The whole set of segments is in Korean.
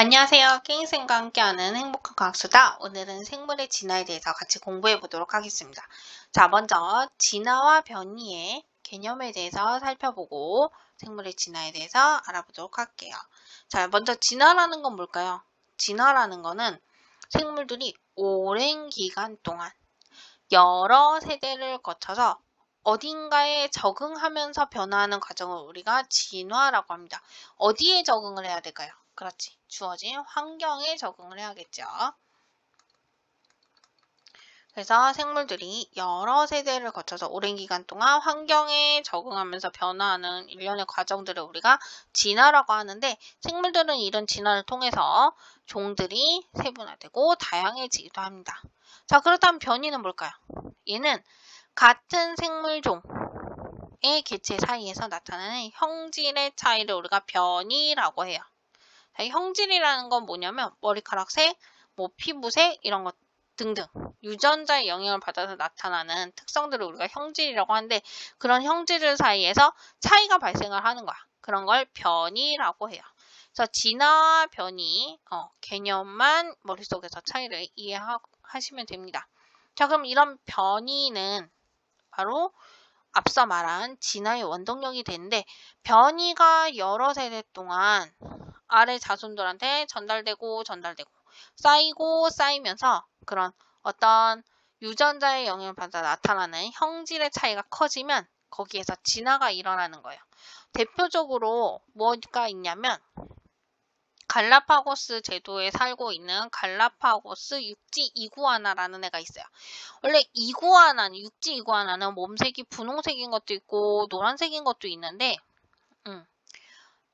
안녕하세요. 게임쌤과 함께하는 행복한 과학수다. 오늘은 생물의 진화에 대해서 같이 공부해 보도록 하겠습니다. 자, 먼저 진화와 변이의 개념에 대해서 살펴보고 생물의 진화에 대해서 알아보도록 할게요. 자, 먼저 진화라는 건 뭘까요? 진화라는 거는 생물들이 오랜 기간 동안 여러 세대를 거쳐서 어딘가에 적응하면서 변화하는 과정을 우리가 진화라고 합니다. 어디에 적응을 해야 될까요? 그렇지. 주어진 환경에 적응을 해야겠죠. 그래서 생물들이 여러 세대를 거쳐서 오랜 기간 동안 환경에 적응하면서 변화하는 일련의 과정들을 우리가 진화라고 하는데, 생물들은 이런 진화를 통해서 종들이 세분화되고 다양해지기도 합니다. 자, 그렇다면 변이는 뭘까요? 얘는 같은 생물종의 개체 사이에서 나타나는 형질의 차이를 우리가 변이라고 해요. 자, 형질이라는 건 뭐냐면 머리카락색, 피부색 이런 것 등등 유전자의 영향을 받아서 나타나는 특성들을 우리가 형질이라고 하는데, 그런 형질 사이에서 차이가 발생을 하는 거야. 그런 걸 변이라고 해요. 그래서 진화, 변이 개념만 머릿속에서 차이를 이해하시면 됩니다. 자, 그럼 이런 변이는 바로 앞서 말한 진화의 원동력이 되는데, 변이가 여러 세대 동안 아래 자손들한테 전달되고 쌓이고 쌓이면서 그런 어떤 유전자의 영향을 받아 나타나는 형질의 차이가 커지면 거기에서 진화가 일어나는 거예요. 대표적으로 뭐가 있냐면 갈라파고스 제도에 살고 있는 갈라파고스 육지 이구아나라는 애가 있어요. 원래 육지 이구아나는 몸색이 분홍색인 것도 있고 노란색인 것도 있는데,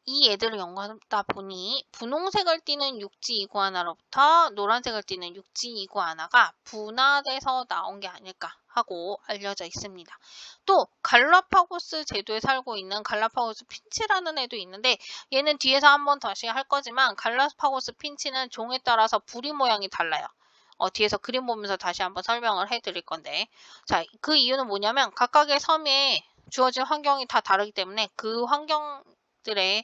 이 애들을 연구하다 보니 분홍색을 띠는 육지 이구아나로부터 노란색을 띠는 육지 이구아나가 분화돼서 나온 게 아닐까 하고 알려져 있습니다. 또 갈라파고스 제도에 살고 있는 갈라파고스 핀치라는 애도 있는데, 얘는 뒤에서 한번 다시 할 거지만 갈라파고스 핀치는 종에 따라서 부리 모양이 달라요. 뒤에서 그림 보면서 다시 한번 설명을 해드릴 건데, 자, 그 이유는 뭐냐면 각각의 섬에 주어진 환경이 다 다르기 때문에 그 환경들에서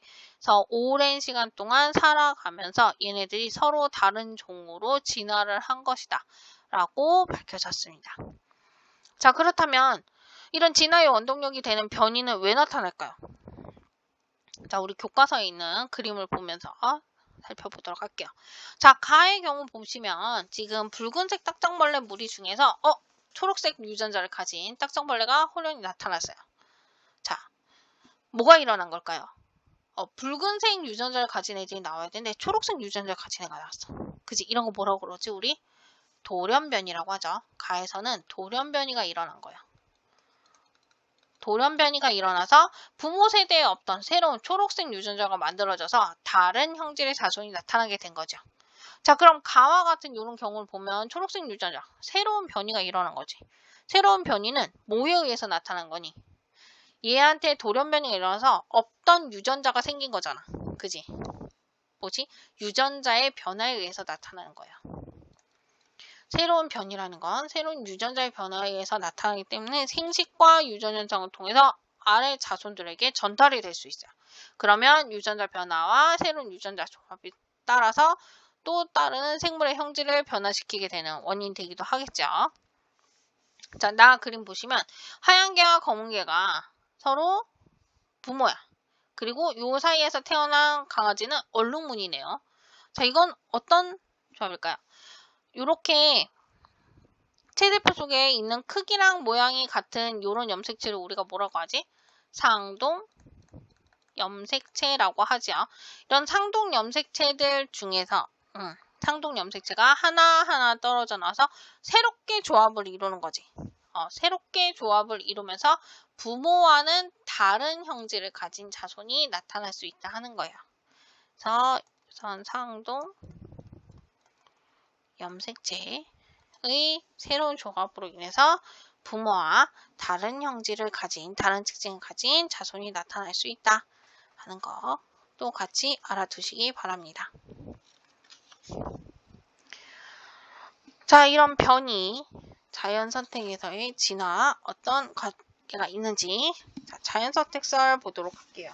오랜 시간 동안 살아가면서 얘네들이 서로 다른 종으로 진화를 한 것이다 라고 밝혀졌습니다. 자, 그렇다면 이런 진화의 원동력이 되는 변이는 왜 나타날까요? 자, 우리 교과서에 있는 그림을 보면서 살펴보도록 할게요. 자, 가의 경우 보시면 지금 붉은색 딱정벌레 무리 중에서 초록색 유전자를 가진 딱정벌레가 호련히 나타났어요. 자, 뭐가 일어난 걸까요? 붉은색 유전자를 가진 애들이 나와야 되는데 초록색 유전자를 가진 애가 나왔어. 그지? 이런 거 뭐라고 그러지 우리? 돌연변이라고 하죠. 가에서는 돌연변이가 일어난 거예요. 돌연변이가 일어나서 부모 세대에 없던 새로운 초록색 유전자가 만들어져서 다른 형질의 자손이 나타나게 된 거죠. 자, 그럼 가와 같은 이런 경우를 보면 초록색 유전자, 새로운 변이가 일어난 거지. 새로운 변이는 뭐에 의해서 나타난 거니? 얘한테 돌연변이가 일어나서 없던 유전자가 생긴 거잖아. 그지? 뭐지? 유전자의 변화에 의해서 나타나는 거예요. 새로운 변이라는 건 새로운 유전자의 변화에 의해서 나타나기 때문에 생식과 유전 현상을 통해서 아래 자손들에게 전달이 될 수 있어요. 그러면 유전자 변화와 새로운 유전자 조합에 따라서 또 다른 생물의 형질을 변화시키게 되는 원인이 되기도 하겠죠. 자, 나 그림 보시면 하얀 개와 검은 개가 서로 부모야. 그리고 요 사이에서 태어난 강아지는 얼룩무늬네요. 자, 이건 어떤 조합일까요? 요렇게 체대표 속에 있는 크기랑 모양이 같은 요런 염색체를 우리가 뭐라고 하지? 상동 염색체라고 하죠. 이런 상동 염색체들 중에서 상동 염색체가 하나하나 떨어져 나와서 새롭게 조합을 이루는 거지. 새롭게 조합을 이루면서 부모와는 다른 형질을 가진 자손이 나타날 수 있다 하는 거예요. 그래서 우선 상동 염색체의 새로운 조합으로 인해서 부모와 다른 형질을 가진, 다른 특징을 가진 자손이 나타날 수 있다 하는 거 또 같이 알아두시기 바랍니다. 자, 이런 변이, 자연 선택에서의 진화 어떤 관계가 있는지 자연 선택설 보도록 할게요.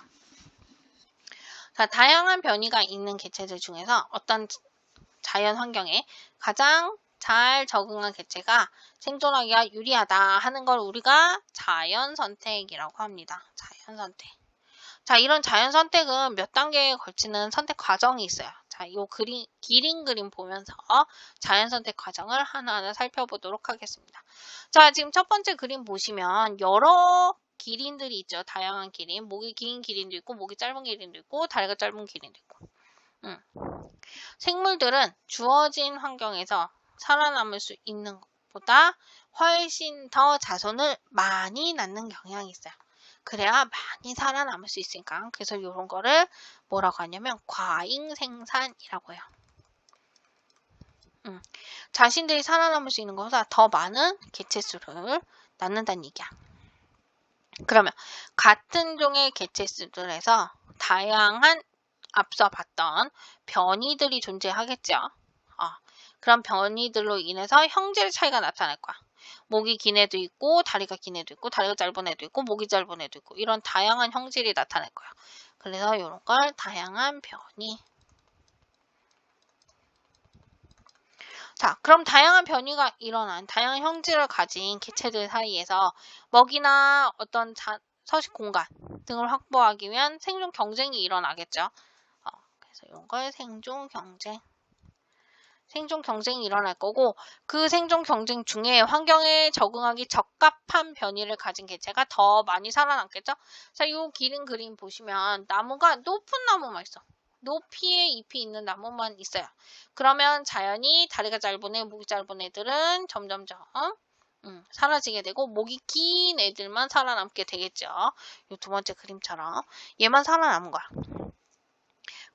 다양한 변이가 있는 개체들 중에서 어떤 자연 환경에 가장 잘 적응한 개체가 생존하기가 유리하다 하는 걸 우리가 자연 선택이라고 합니다. 자연 선택. 자, 이런 자연 선택은 몇 단계에 걸치는 선택 과정이 있어요. 자, 이 기린 그림 보면서 자연 선택 과정을 하나하나 살펴보도록 하겠습니다. 자, 지금 첫 번째 그림 보시면 여러 기린들이 있죠. 다양한 기린. 목이 긴 기린도 있고, 목이 짧은 기린도 있고, 다리가 짧은 기린도 있고. 생물들은 주어진 환경에서 살아남을 수 있는 것보다 훨씬 더 자손을 많이 낳는 경향이 있어요. 그래야 많이 살아남을 수 있으니까. 그래서 이런 거를 뭐라고 하냐면 과잉 생산이라고 해요. 자신들이 살아남을 수 있는 것보다 더 많은 개체수를 낳는다는 얘기야. 그러면 같은 종의 개체수들에서 다양한 앞서 봤던 변이들이 존재하겠죠. 그런 변이들로 인해서 형질 차이가 나타날 거야. 목이 긴 애도 있고 다리가 긴 애도 있고 다리가 짧은 애도 있고 목이 짧은 애도 있고 이런 다양한 형질이 나타날 거야. 그래서 이런 걸 다양한 변이. 자, 그럼 다양한 변이가 일어난 다양한 형질을 가진 개체들 사이에서 먹이나 어떤 서식 공간 등을 확보하기 위한 생존 경쟁이 일어나겠죠. 그래서 이런 걸 생존 경쟁이 일어날 거고, 그 생존 경쟁 중에 환경에 적응하기 적합한 변이를 가진 개체가 더 많이 살아남겠죠? 자, 이 기린 그림 보시면 나무가 높은 나무만 있어. 높이에 잎이 있는 나무만 있어요. 그러면 자연히 다리가 짧은 애, 목이 짧은 애들은 점점점 사라지게 되고 목이 긴 애들만 살아남게 되겠죠. 이 두 번째 그림처럼 얘만 살아남은 거야.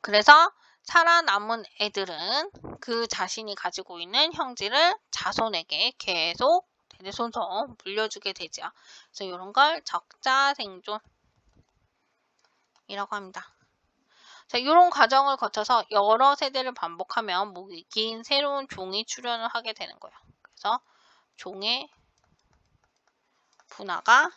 그래서 살아남은 애들은 그 자신이 가지고 있는 형질을 자손에게 계속 대대손손 물려주게 되죠. 그래서 이런 걸 적자생존이라고 합니다. 자, 이런 과정을 거쳐서 여러 세대를 반복하면 목이 긴 새로운 종이 출현을 하게 되는 거예요. 그래서 종의 분화가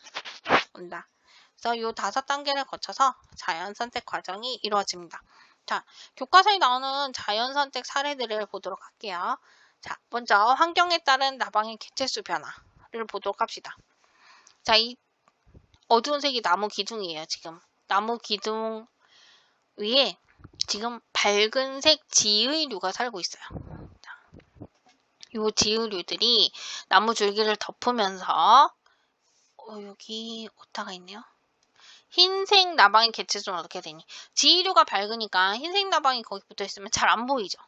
온다. 그래서 이 5단계를 거쳐서 자연 선택 과정이 이루어집니다. 자, 교과서에 나오는 자연 선택 사례들을 보도록 할게요. 자, 먼저 환경에 따른 나방의 개체수 변화를 보도록 합시다. 자, 이 어두운 색이 나무 기둥이에요. 지금 나무 기둥 위에 지금 밝은색 지의류가 살고 있어요. 이 지의류들이 나무 줄기를 덮으면서 여기 오타가 있네요. 흰색 나방의 개체수는 어떻게 되니? 지의류가 밝으니까 흰색 나방이 거기 붙어 있으면 잘 안 보이죠.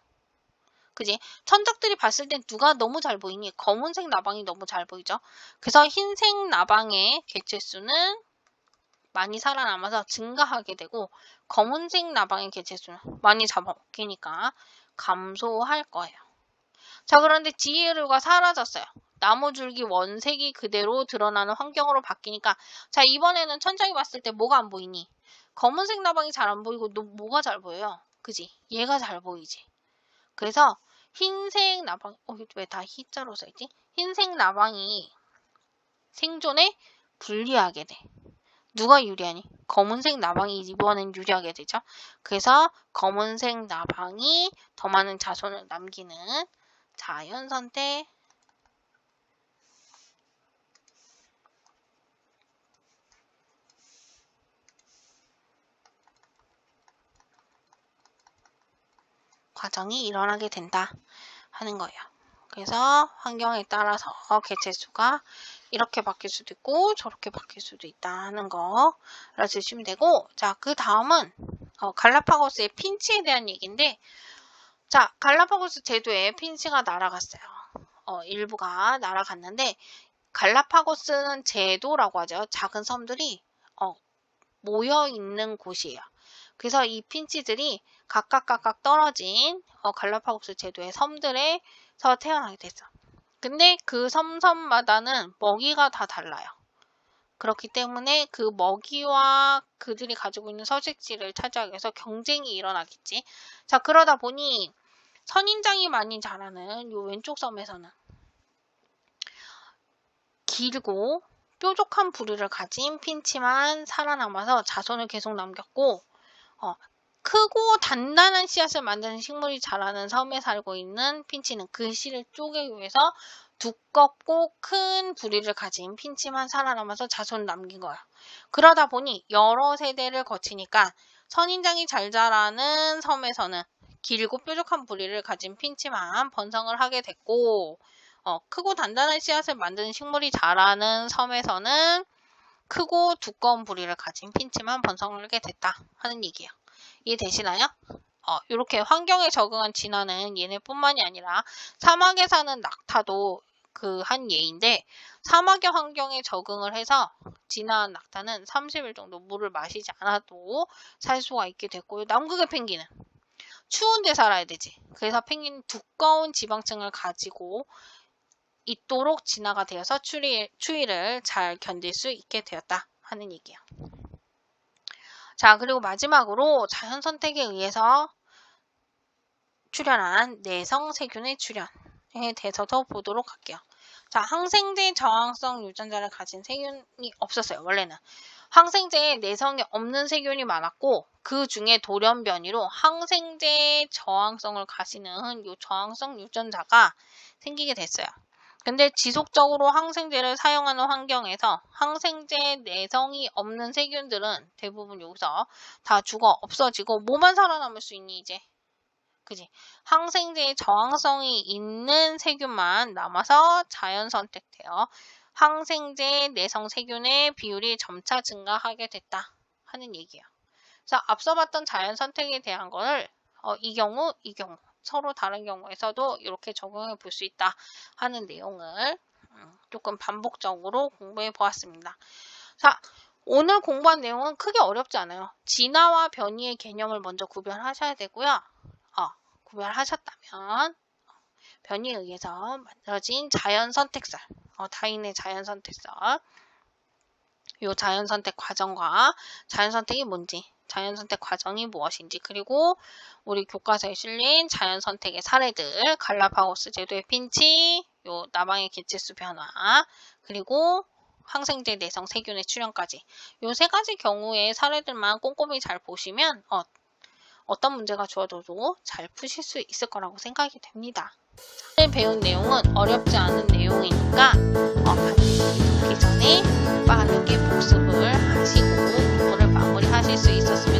그지? 천적들이 봤을 땐 누가 너무 잘 보이니? 검은색 나방이 너무 잘 보이죠. 그래서 흰색 나방의 개체수는 많이 살아남아서 증가하게 되고 검은색 나방의 개체수는 많이 잡아먹히니까 감소할 거예요. 자, 그런데 지혜류가 사라졌어요. 나무줄기 원색이 그대로 드러나는 환경으로 바뀌니까 자, 이번에는 천장이 봤을 때 뭐가 안 보이니? 검은색 나방이 잘 안 보이고 뭐가 잘 보여요? 그지? 얘가 잘 보이지. 그래서 흰색 나방, 왜 다 희자로 써있지? 흰색 나방이 생존에 불리하게 돼. 누가 유리하니? 검은색 나방이 이번엔 유리하게 되죠. 그래서 검은색 나방이 더 많은 자손을 남기는 자연선택 과정이 일어나게 된다 하는 거예요. 그래서 환경에 따라서 개체수가 이렇게 바뀔 수도 있고 저렇게 바뀔 수도 있다는 거 알아주시면 되고, 자, 그 다음은 갈라파고스의 핀치에 대한 얘기인데, 자, 갈라파고스 제도에 핀치가 날아갔어요. 일부가 날아갔는데 갈라파고스는 제도라고 하죠. 작은 섬들이 모여 있는 곳이에요. 그래서 이 핀치들이 각각 떨어진 갈라파고스 제도의 섬들에서 태어나게 됐어. 근데 그 섬마다는 먹이가 다 달라요. 그렇기 때문에 그 먹이와 그들이 가지고 있는 서식지를 차지하기 위해서 경쟁이 일어나겠지. 자, 그러다 보니 선인장이 많이 자라는 요 왼쪽 섬에서는 길고 뾰족한 부리를 가진 핀치만 살아남아서 자손을 계속 남겼고, 크고 단단한 씨앗을 만드는 식물이 자라는 섬에 살고 있는 핀치는 그 씨를 쪼개기 위해서 두껍고 큰 부리를 가진 핀치만 살아남아서 자손을 남긴 거예요. 그러다 보니 여러 세대를 거치니까 선인장이 잘 자라는 섬에서는 길고 뾰족한 부리를 가진 핀치만 번성을 하게 됐고, 크고 단단한 씨앗을 만드는 식물이 자라는 섬에서는 크고 두꺼운 부리를 가진 핀치만 번성을 하게 됐다 하는 얘기예요. 이해되시나요? 이렇게 환경에 적응한 진화는 얘네뿐만이 아니라 사막에 사는 낙타도 그 한 예인데, 사막의 환경에 적응을 해서 진화한 낙타는 30일 정도 물을 마시지 않아도 살 수가 있게 됐고요. 남극의 펭귄은 추운 데 살아야 되지. 그래서 펭귄은 두꺼운 지방층을 가지고 있도록 진화가 되어서 추위를 잘 견딜 수 있게 되었다 하는 얘기예요. 자, 그리고 마지막으로 자연 선택에 의해서 출현한 내성 세균의 출현에 대해서도 보도록 할게요. 자, 항생제 저항성 유전자를 가진 세균이 없었어요. 원래는 항생제에 내성이 없는 세균이 많았고, 그 중에 돌연변이로 항생제 저항성을 가지는 이 저항성 유전자가 생기게 됐어요. 근데 지속적으로 항생제를 사용하는 환경에서 항생제 내성이 없는 세균들은 대부분 여기서 다 죽어 없어지고, 뭐만 살아남을 수 있니 이제? 그지? 항생제에 저항성이 있는 세균만 남아서 자연 선택되어 항생제 내성 세균의 비율이 점차 증가하게 됐다 하는 얘기예요. 그래서 앞서 봤던 자연 선택에 대한 거를 이 경우 서로 다른 경우에서도 이렇게 적용해 볼 수 있다 하는 내용을 조금 반복적으로 공부해 보았습니다. 자, 오늘 공부한 내용은 크게 어렵지 않아요. 진화와 변이의 개념을 먼저 구별하셔야 되고요. 구별하셨다면 변이에 의해서 만들어진 자연선택설, 다인의 자연선택설, 이 자연선택 과정과 자연선택이 뭔지, 자연선택 과정이 무엇인지, 그리고 우리 교과서에 실린 자연선택의 사례들, 갈라파고스 제도의 핀치, 요 남왕의 개체수 변화, 그리고 항생제 내성 세균의 출현까지, 요 세 가지 경우의 사례들만 꼼꼼히 잘 보시면 어떤 문제가 주어져도 잘 푸실 수 있을 거라고 생각이 됩니다. 오늘 배운 내용은 어렵지 않은 내용이니까 반드시 듣기 전에 빠르게 복습을 하시고 공부를 마무리하실 수 있었으면